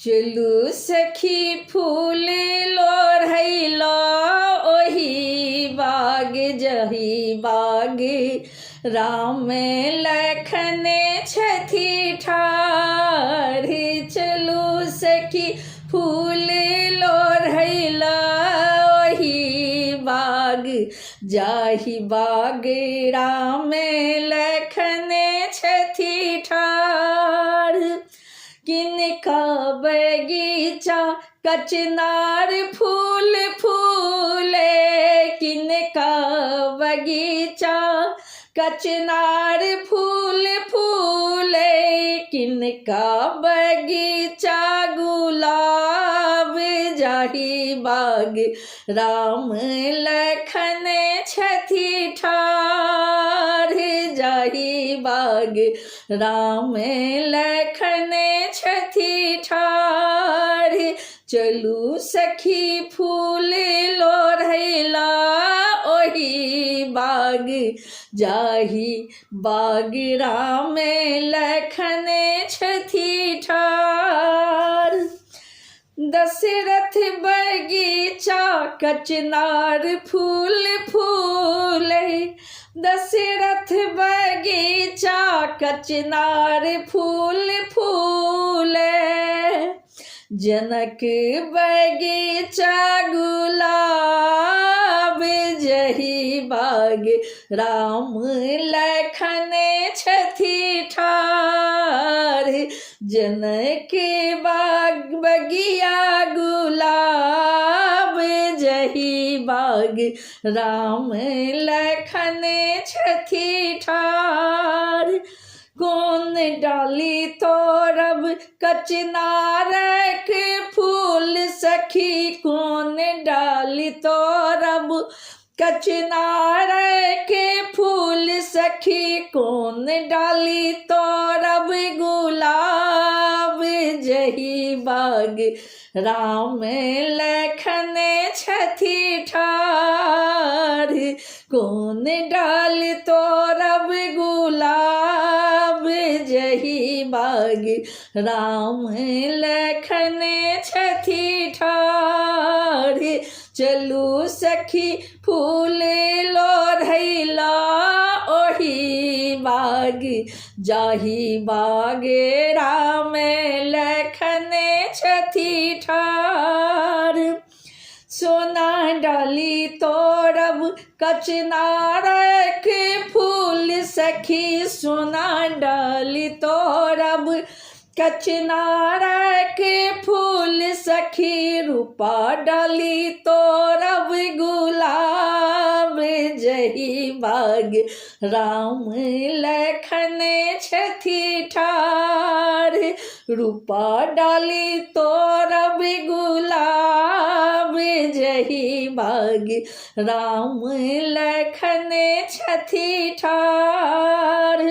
चलू सखी फूल लोढ़ैला ओही बाग जही बाग राम लखन छथि ठाढ़। चलू सखी फूल लोढ़ैला ओही बाग जाहि बाग राम लखन छथि ठाढ़। किनका बगीचा कचनार फूल फूले, किनका बगीचा कचनार फूल फूले, किनका बगीचा गुलाब जाहि बाग राम लखन छथि ठाढ़। जाहि बाग राम लखन छथि ठाढ़। चलू सखी फूल लोढ़ैला ओही बाग जाहि बाग राम लखन छथि ठाढ़। दशरथ बगीचा कचनार फूल फूले, दशरथ बगीचा कचनार फूल फूले, जनक बगीचा गुलाब जही बाग राम लखन छथि ठाढ़। जनक बाग बगिया गुलाब जही बाग राम लखन छथि ठाढ़। कौन डाली तोरब कचनारक फूल सखी, कौन डाली तोरब कचनारक फूल सखी, कौन डाली तोरब गुलाब जही बाग राम लखन छथि ठाढ़। कौन डाल तोरब गुलाब जही बाग राम लखन छथि ठाढ़। चलू सखी फूल लोढ़ैला ओही बाग जाहि बाग राम लखन छथि ठाढ़। सोना डाली तोरब कचनारक फूल सखी, सोना डाली तोरब कचनारक फूल सखी, रूपा डाली तोरब गुलाब जही बाग राम लखन छथि ठाढ़। रूपा डाली तोरब गुलाब जही बाग राम लखन छथि ठाढ़।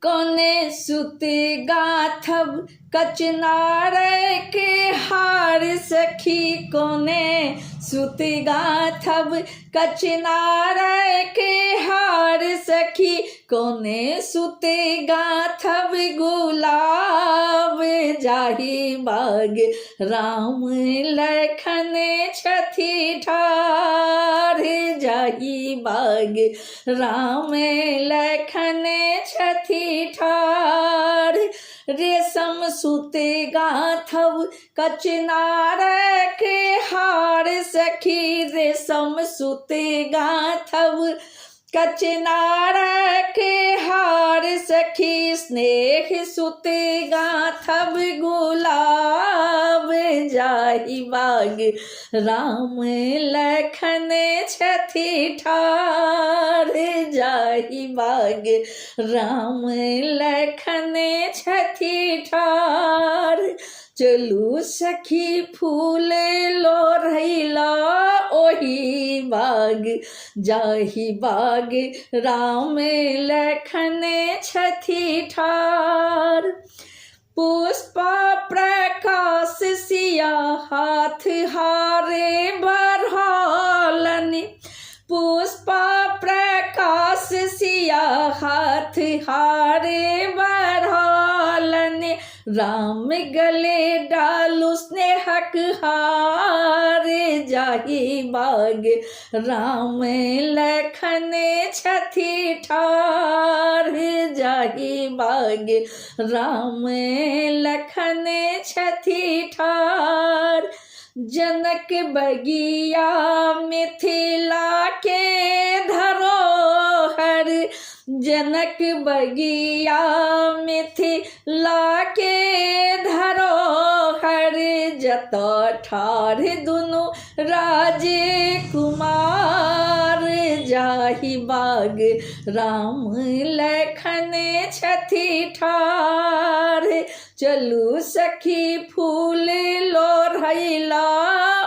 कोने सुते गाथब कचनारक हार सखी, कोने सुते गाथब कचनारक हार सखी, कोने सुते गाथब गुलाब जाहि बाग राम लखन छथि ठाढ़। जाहि बाग राम लखन छथि ठाढ़। रेशम सूते गाथब कचनारक हार सखी, रेशम सूते गाथब कचनारक हार सखी, स्नेह सूते गाथब गुलाब जाहि बाग राम लखन छथि ठाढ़। जाहि बाग राम लखन छथि ठाढ़। चलू सखी फूल लोढ़ैला ओही बाग जाहि बाग राम लखन छथि ठाढ़। पुष्पा प्रकाश सिया हाथ हारे बढ़ालनि, पुष्पा प्रकाश सिया हाथ हारे बढ़ालनि, राम गले डालू स्नेहक हार, जाहि बाग राम लखन छथि ठार, जाहि बाग राम लखन छथि ठार। जनक बगिया मिथिला के धरोहर, जनक बगिया मिथिला के धरोहर, जतऽ ठाढ़ दुनू राजे कुमार, जाहि बाग राम लखन छथि ठार। चलू सखी फूल लोढ़ैला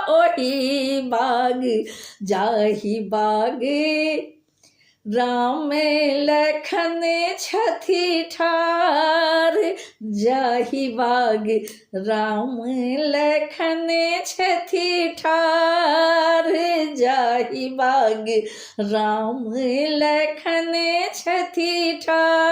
ओहि बाग, जाहि बाग राम लखन छथि ठार, जाहि बाग राम लखन छथि ठार, जाहि बाग राम लखन छथि ठार।